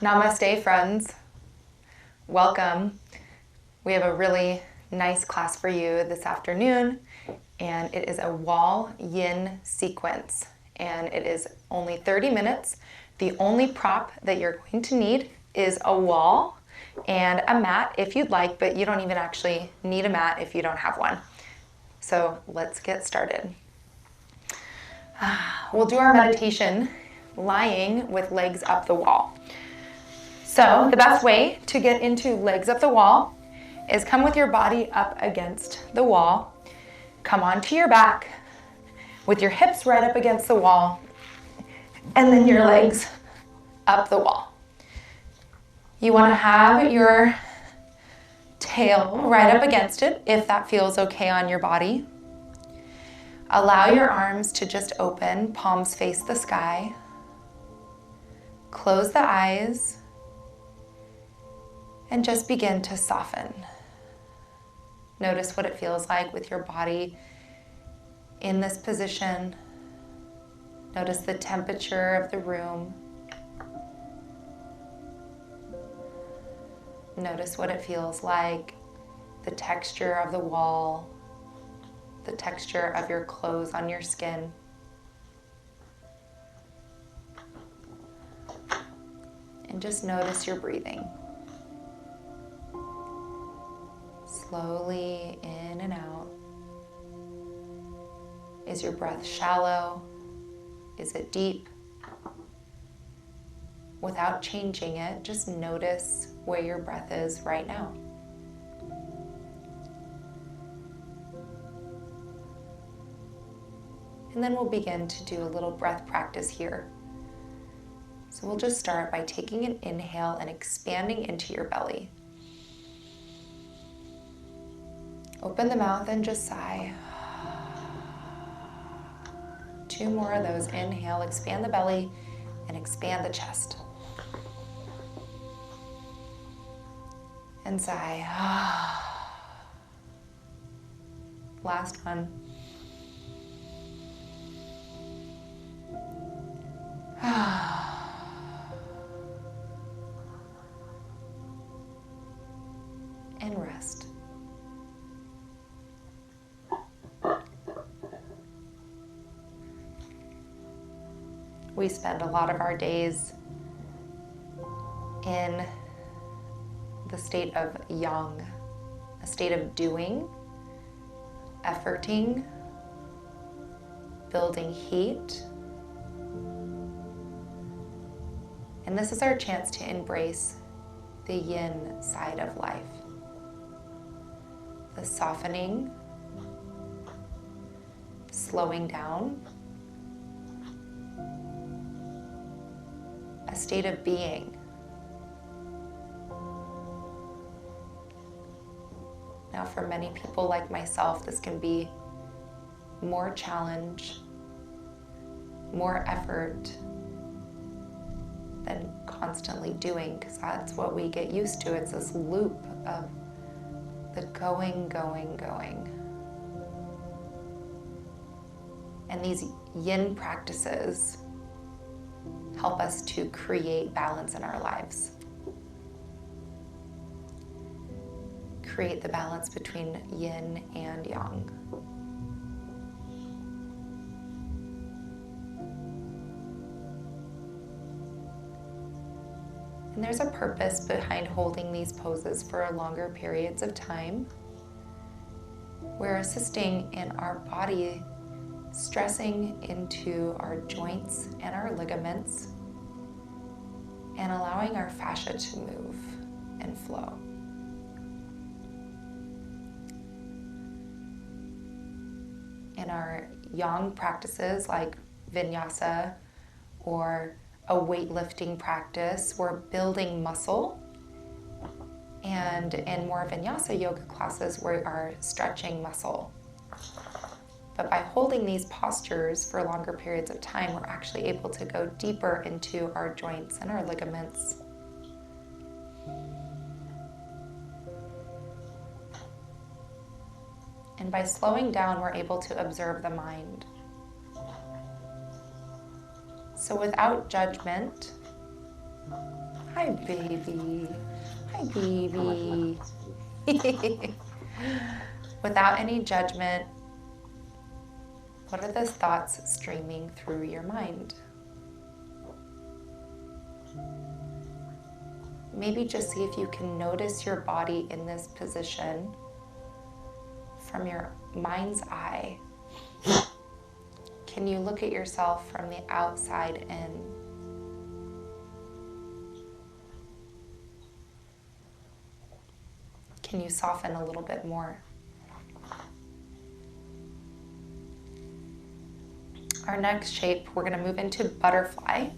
Namaste, friends. Welcome. We have a really nice class for you this afternoon, and it is a wall yin sequence, and it is only 30 minutes. The only prop that you're going to need is a wall and a mat if you'd like, but you don't even actually need a mat if you don't have one. So let's get started. We'll do our meditation lying with legs up the wall. So the best way to get into legs up the wall is come with your body up against the wall. Come onto your back with your hips right up against the wall, and then your legs up the wall. You want to have your tail right up against it if that feels okay on your body. Allow your arms to just open, palms face the sky. Close the eyes and just begin to soften. Notice what it feels like with your body in this position. Notice the temperature of the room. Notice what it feels like, the texture of the wall, the texture of your clothes on your skin. And just notice your breathing. Slowly in and out. Is your breath shallow? Is it deep? Without changing it, just notice where your breath is right now. And then we'll begin to do a little breath practice here. So we'll just start by taking an inhale and expanding into your belly. Open the mouth and just sigh. 2 more of those. Inhale, expand the belly, and expand the chest. And sigh. Last one. And rest. We spend a lot of our days in the state of yang, a state of doing, efforting, building heat. And this is our chance to embrace the yin side of life. The softening, slowing down, a state of being. Now, for many people like myself, this can be more challenge, more effort than constantly doing, because that's what we get used to. It's this loop of the going. And these yin practices help us to create balance in our lives. Create the balance between yin and yang. And there's a purpose behind holding these poses for longer periods of time. We're assisting in our body stressing into our joints and our ligaments and allowing our fascia to move and flow. In our yang practices like vinyasa or a weightlifting practice, we're building muscle. And in more vinyasa yoga classes, we are stretching muscle. But by holding these postures for longer periods of time, we're actually able to go deeper into our joints and our ligaments. And by slowing down, we're able to observe the mind. So without judgment, Hi, baby. Hi, baby. Without any judgment, what are those thoughts streaming through your mind? Maybe just see if you can notice your body in this position from your mind's eye. Can you look at yourself from the outside in? Can you soften a little bit more? Our next shape, we're going to move into butterfly.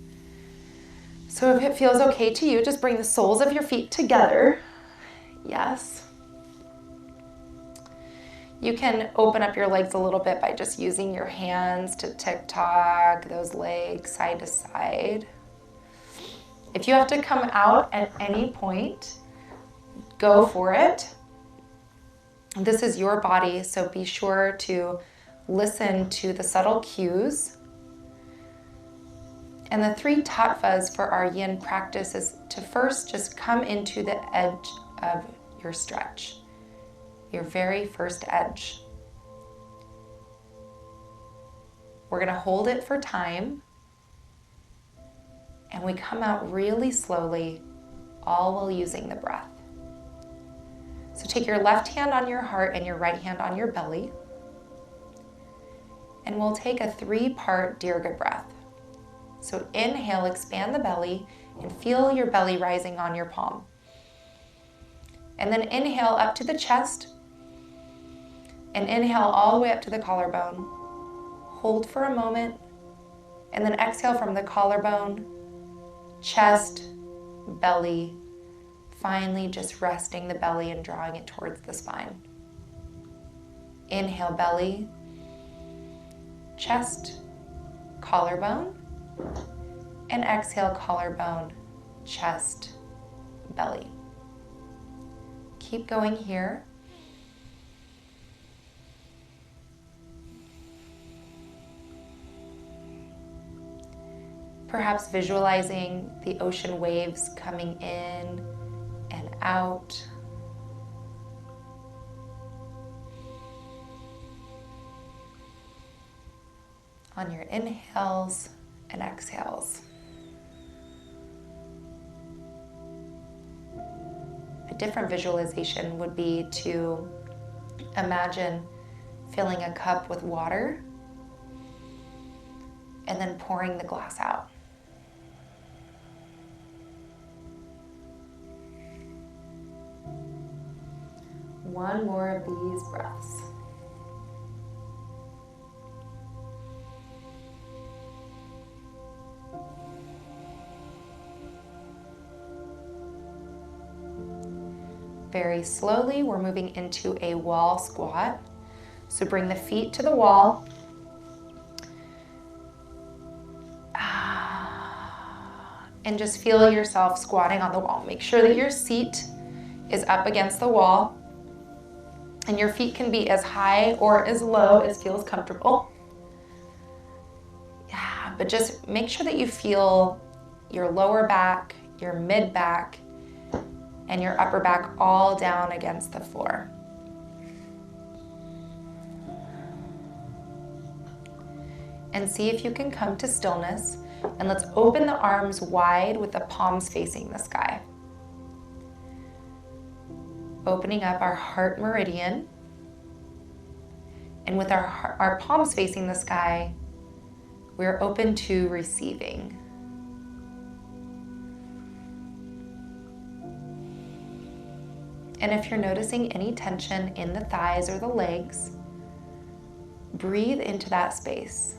So if it feels okay to you, just bring the soles of your feet together. Yes. You can open up your legs a little bit by just using your hands to tick-tock those legs side to side. If you have to come out at any point, go for it. This is your body, so be sure to listen to the subtle cues. And the 3 tattvas for our yin practice is to first just come into the edge of your stretch, your very first edge. We're going to hold it for time, and we come out really slowly, all while using the breath. So take your left hand on your heart and your right hand on your belly, and we'll take a 3-part Dirga breath. So inhale, expand the belly, and feel your belly rising on your palm. And then inhale up to the chest, and inhale all the way up to the collarbone. Hold for a moment, and then exhale from the collarbone, chest, belly, finally just resting the belly and drawing it towards the spine. Inhale, belly, chest, collarbone, and exhale, collarbone, chest, belly. Keep going here. Perhaps visualizing the ocean waves coming in and out. On your inhales and exhales. A different visualization would be to imagine filling a cup with water and then pouring the glass out. One more of these breaths. Very slowly, we're moving into a wall squat. So bring the feet to the wall. And just feel yourself squatting on the wall. Make sure that your seat is up against the wall. And your feet can be as high or as low as feels comfortable. Yeah, but just make sure that you feel your lower back, your mid back, and your upper back all down against the floor. And see if you can come to stillness. And let's open the arms wide with the palms facing the sky. Opening up our heart meridian. And with our palms facing the sky, we're open to receiving. And if you're noticing any tension in the thighs or the legs, breathe into that space.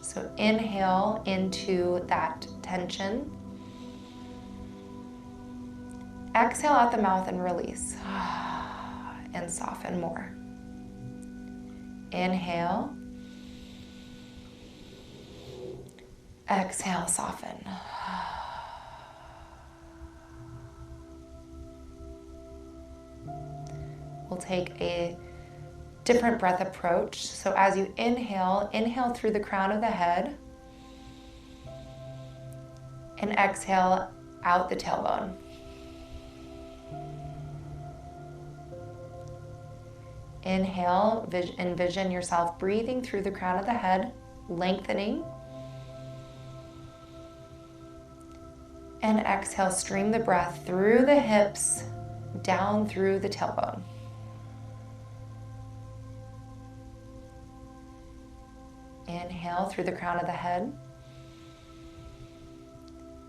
So inhale into that tension. Exhale out the mouth and release. And soften more. Inhale. Exhale, soften. We'll take a different breath approach. So as you inhale, inhale through the crown of the head and exhale out the tailbone. Inhale, envision yourself breathing through the crown of the head, lengthening. And exhale, stream the breath through the hips, down through the tailbone. Inhale through the crown of the head.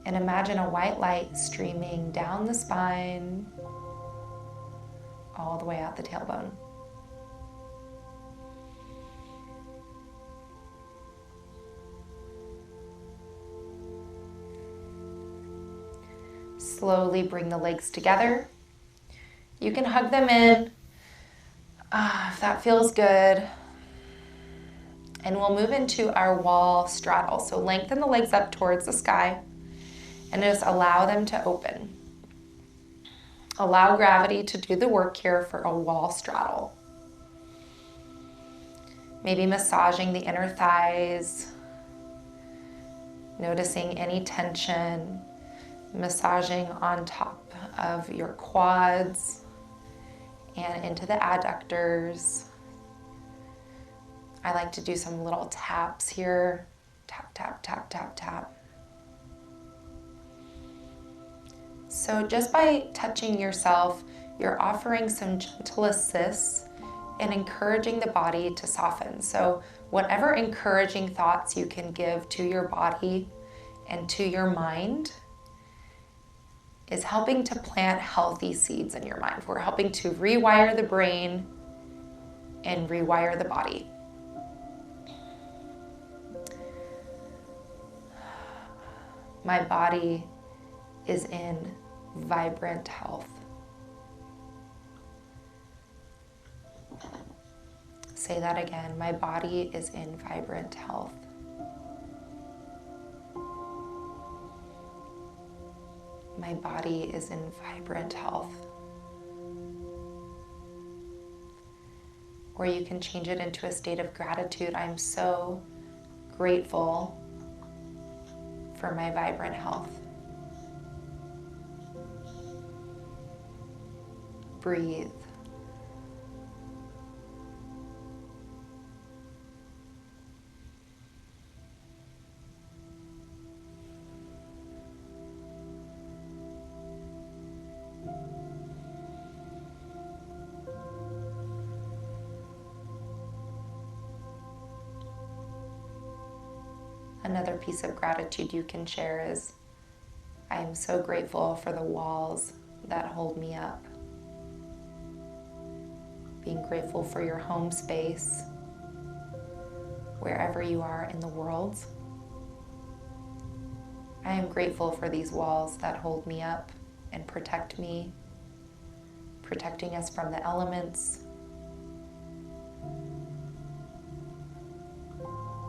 And imagine a white light streaming down the spine, all the way out the tailbone. Slowly bring the legs together. You can hug them in if that feels good. And we'll move into our wall straddle. So lengthen the legs up towards the sky and just allow them to open. Allow gravity to do the work here for a wall straddle. Maybe massaging the inner thighs, noticing any tension, massaging on top of your quads and into the adductors. I like to do some little taps here. Tap, tap, tap, tap, tap. So just by touching yourself, you're offering some gentle assists and encouraging the body to soften. So whatever encouraging thoughts you can give to your body and to your mind is helping to plant healthy seeds in your mind. We're helping to rewire the brain and rewire the body. My body is in vibrant health. Say that again. My body is in vibrant health. My body is in vibrant health. Or you can change it into a state of gratitude. I'm so grateful for my vibrant health. Breathe. Another piece of gratitude you can share is, I am so grateful for the walls that hold me up. Being grateful for your home space, wherever you are in the world. I am grateful for these walls that hold me up and protect me, protecting us from the elements.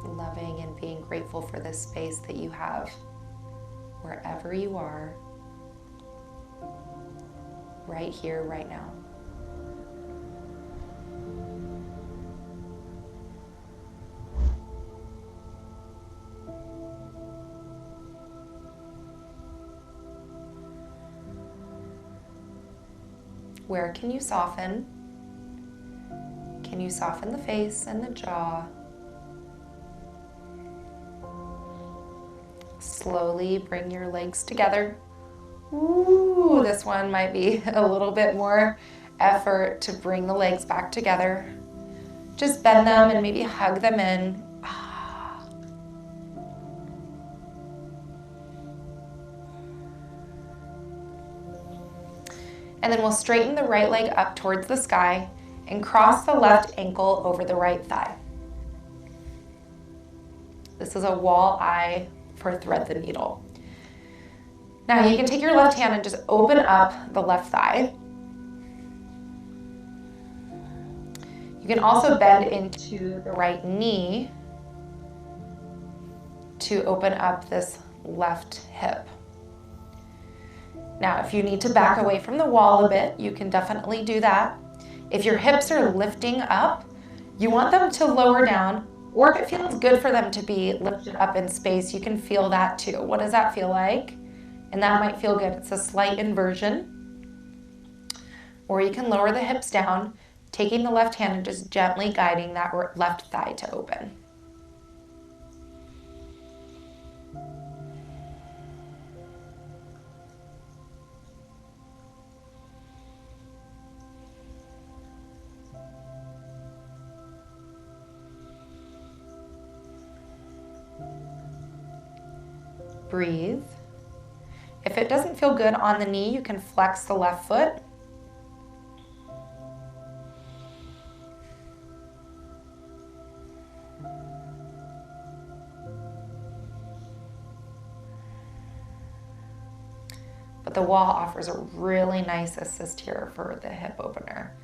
Loving and being grateful for this space that you have wherever you are, right here, right now. Where can you soften? Can you soften the face and the jaw? Slowly bring your legs together. Ooh, this one might be a little bit more effort to bring the legs back together. Just bend them and maybe hug them in. And then we'll straighten the right leg up towards the sky and cross the left ankle over the right thigh. This is a wall eye for thread the needle. Now you can take your left hand and just open up the left thigh. You can also bend into the right knee to open up this left hip. Now, if you need to back away from the wall a bit, you can definitely do that. If your hips are lifting up, You want them to lower down, or if it feels good for them to be lifted up in space, you can feel that too. What does that feel like? And that might feel good. It's a slight inversion. Or you can lower the hips down, taking the left hand and just gently guiding that left thigh to open. Breathe. If it doesn't feel good on the knee, you can flex the left foot. But the wall offers a really nice assist here for the hip opener.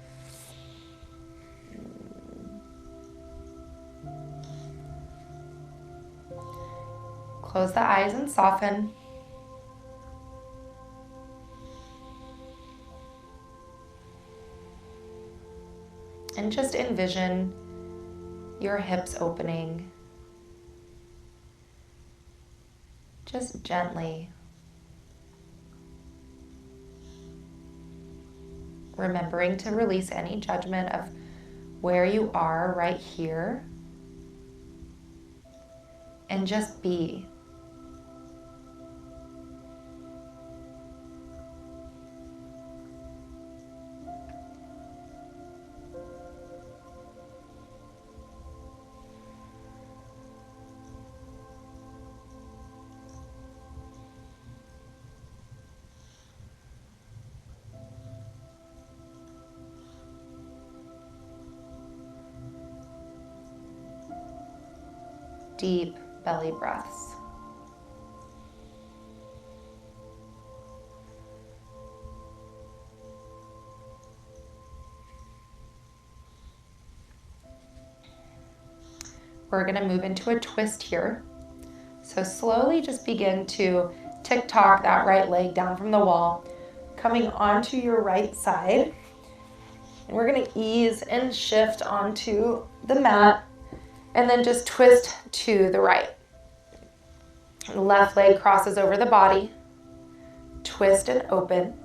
Close the eyes and soften. And just envision your hips opening. Just gently. Remembering to release any judgment of where you are right here. And just be. Deep belly breaths. We're going to move into a twist here. So slowly just begin to tick-tock that right leg down from the wall, coming onto your right side. And we're going to ease and shift onto the mat. And then just twist to the right. The left leg crosses over the body. Twist and open.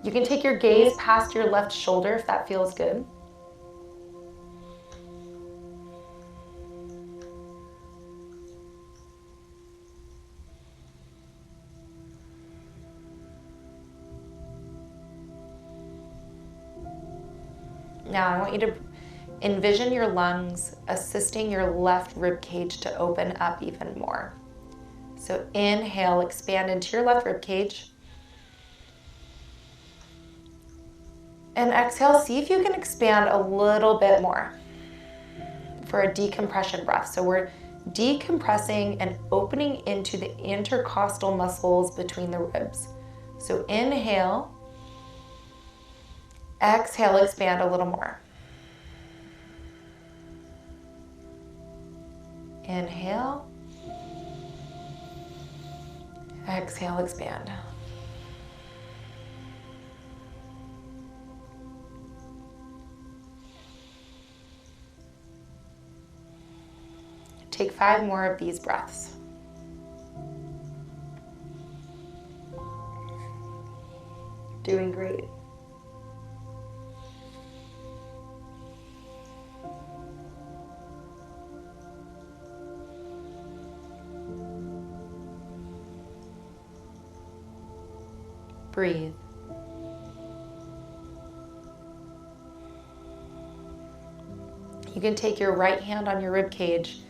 You can take your gaze past your left shoulder if that feels good. Now I want you to envision your lungs assisting your left rib cage to open up even more. So inhale, expand into your left rib cage. And exhale, see if you can expand a little bit more for a decompression breath. So we're decompressing and opening into the intercostal muscles between the ribs. So inhale, exhale, expand a little more. Inhale, exhale, expand. Take 5 more of these breaths. Doing great. Breathe. You can take your right hand on your rib cage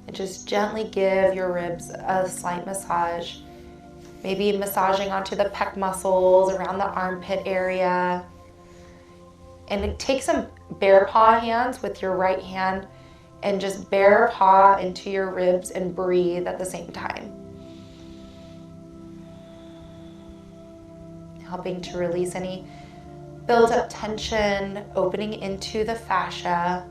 and just gently give your ribs a slight massage. Maybe massaging onto the pec muscles, around the armpit area. And take some bear paw hands with your right hand and just bear paw into your ribs and breathe at the same time. Helping to release any built up tension, opening into the fascia.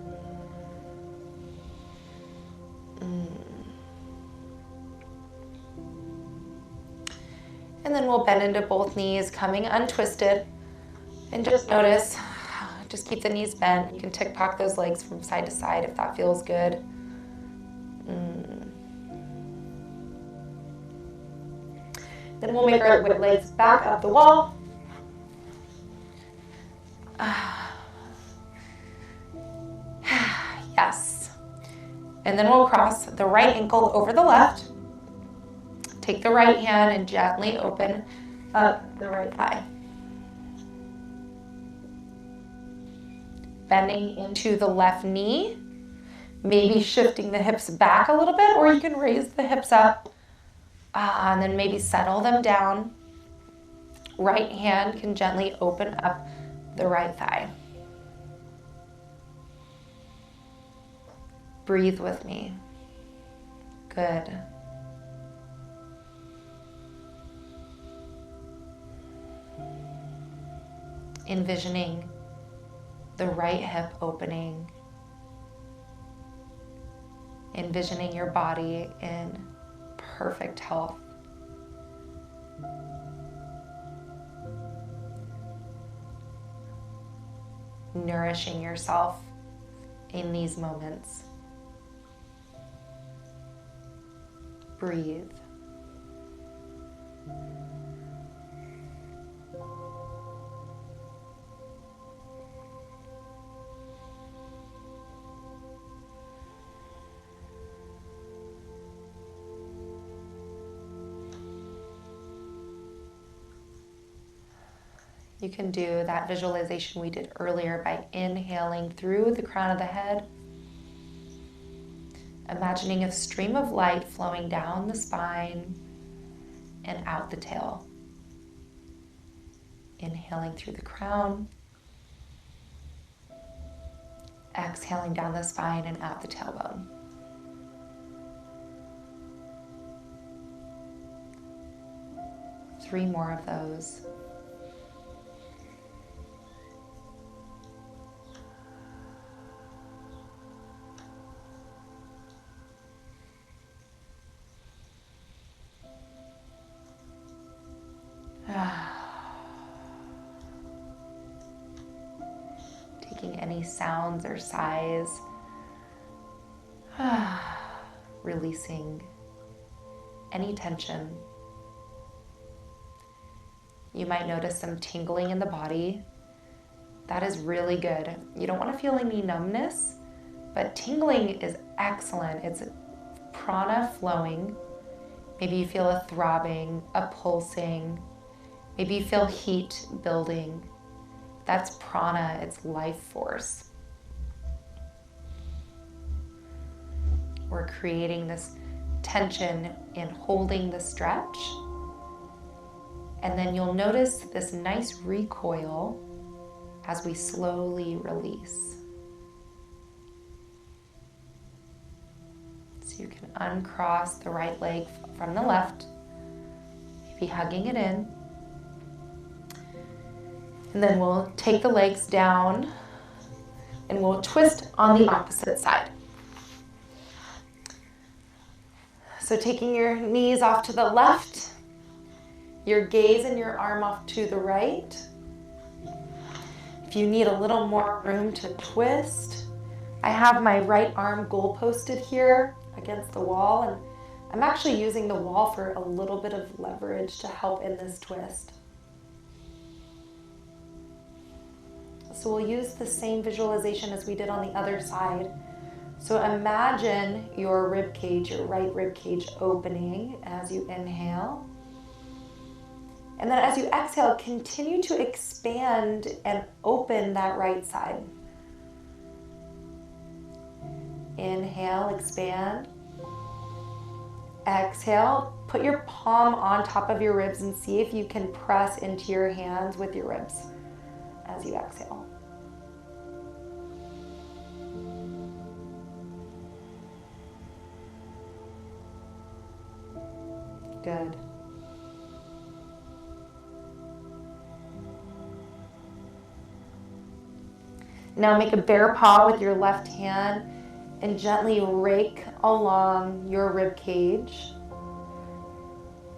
And then we'll bend into both knees, coming untwisted. And just notice Just keep the knees bent. You can tick-tock those legs from side to side if that feels good. Then we'll make our legs back up the wall. Yes. And then we'll cross the right ankle over the left. Take the right hand and gently open up the right thigh. Bending into the left knee, maybe shifting the hips back a little bit, or you can raise the hips up and then maybe settle them down. Right hand can gently open up the right thigh. Breathe with me. Good. Envisioning the right hip opening. Envisioning your body in perfect health. Nourishing yourself in these moments. Breathe. You can do that visualization we did earlier by inhaling through the crown of the head, imagining a stream of light flowing down the spine and out the tail. Inhaling through the crown, exhaling down the spine and out the tailbone. Three more of those. Taking any sounds or sighs, releasing any tension. You might notice some tingling in the body. That is really good. You don't want to feel any numbness, but tingling is excellent. It's prana flowing. Maybe you feel a throbbing, a pulsing. Maybe you feel heat building. That's prana, it's life force. We're creating this tension in holding the stretch. And then you'll notice this nice recoil as we slowly release. So you can uncross the right leg from the left, maybe hugging it in. And then we'll take the legs down and we'll twist on the opposite side. So taking your knees off to the left, your gaze and your arm off to the right. If you need a little more room to twist, I have my right arm goal posted here against the wall, and I'm actually using the wall for a little bit of leverage to help in this twist. So we'll use the same visualization as we did on the other side. So imagine your rib cage, your right rib cage opening as you inhale. And then as you exhale, continue to expand and open that right side. Inhale, expand. Exhale, put your palm on top of your ribs and see if you can press into your hands with your ribs as you exhale. Good. Now make a bear paw with your left hand and gently rake along your rib cage,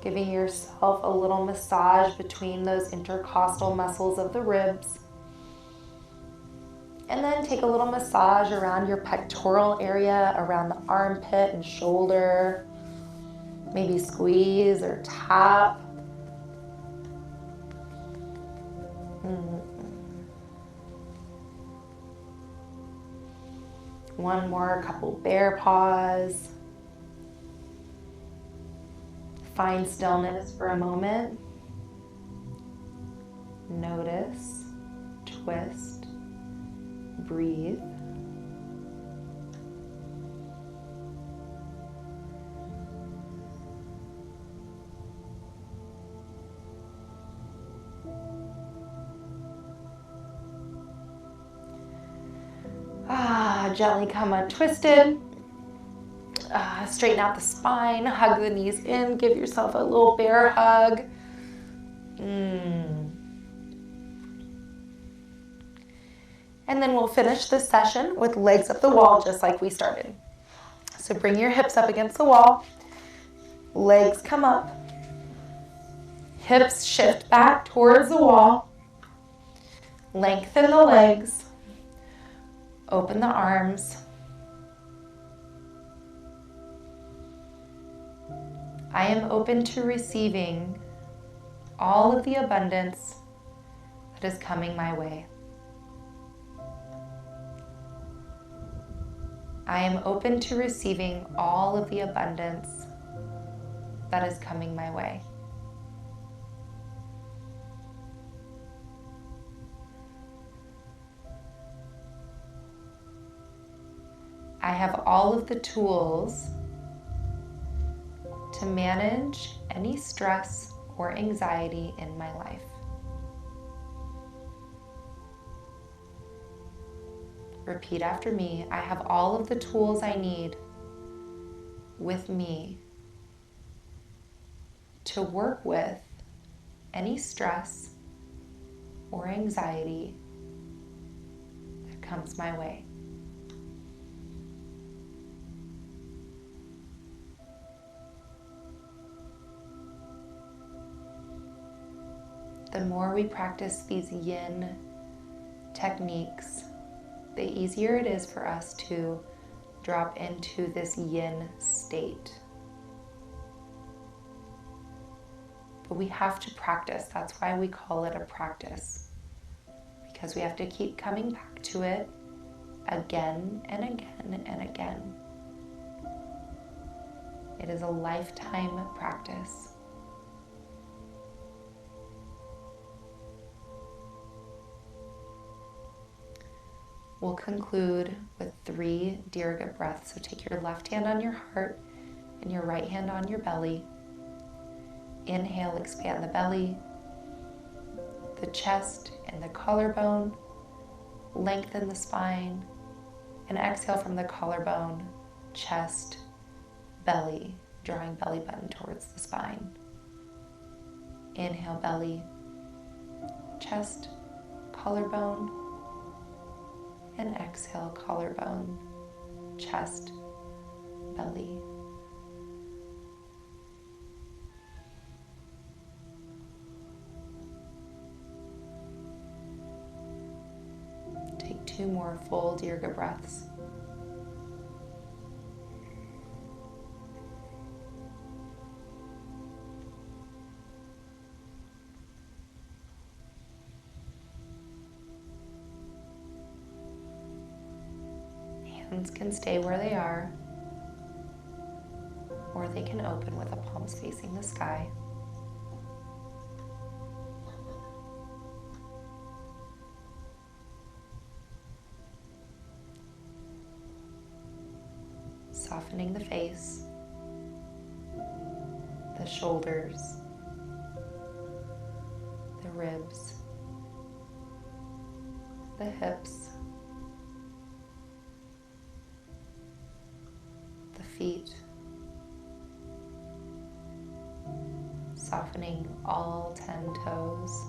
giving yourself a little massage between those intercostal muscles of the ribs. And then take a little massage around your pectoral area, around the armpit and shoulder. Maybe squeeze or tap. One more, couple bear paws. Find stillness for a moment. Notice, twist, breathe. Gently come untwisted. Straighten out the spine, hug the knees in, give yourself a little bear hug. And then we'll finish this session with legs up the wall just like we started. So bring your hips up against the wall, legs come up, hips shift back towards the wall, lengthen the legs, open the arms. I am open to receiving all of the abundance that is coming my way. I am open to receiving all of the abundance that is coming my way. I have all of the tools to manage any stress or anxiety in my life. Repeat after me. I have all of the tools I need with me to work with any stress or anxiety that comes my way. The more we practice these YIN techniques, the easier it is for us to drop into this YIN state. But we have to practice. That's why we call it a practice. Because we have to keep coming back to it again and again and again. It is a lifetime practice. We'll conclude with 3 Dirga breaths. So take your left hand on your heart and your right hand on your belly. Inhale, expand the belly, the chest and the collarbone. Lengthen the spine. And exhale from the collarbone, chest, belly, drawing belly button towards the spine. Inhale, belly, chest, collarbone. And exhale, collarbone, chest, belly. Take 2 more full Dirga breaths. Hands can stay where they are, or they can open with the palms facing the sky. Softening the face, the shoulders, the ribs, the hips, the feet, softening all 10 toes.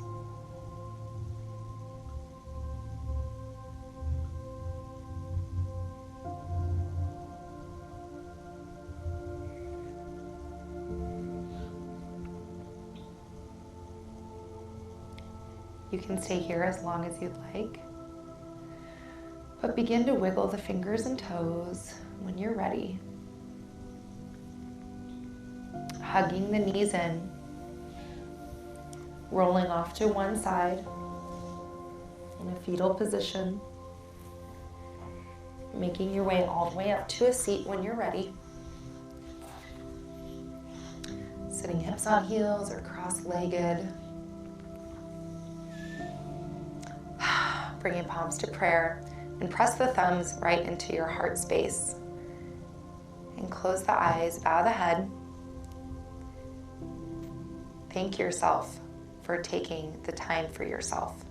You can stay here as long as you'd like. But begin to wiggle the fingers and toes when you're ready. Hugging the knees in, rolling off to one side in a fetal position, making your way all the way up to a seat when you're ready. Sitting hips on heels or cross-legged. Bringing palms to prayer and press the thumbs right into your heart space. And close the eyes, bow the head. Thank yourself for taking the time for yourself,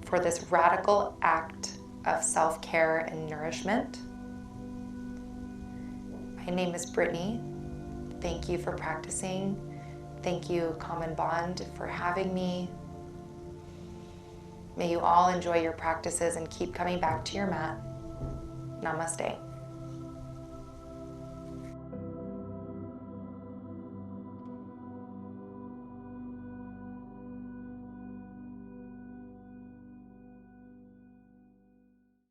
for this radical act of self-care and nourishment. My name is Brittany. Thank you for practicing. Thank you, Common Bond, for having me. May you all enjoy your practices and keep coming back to your mat. Namaste.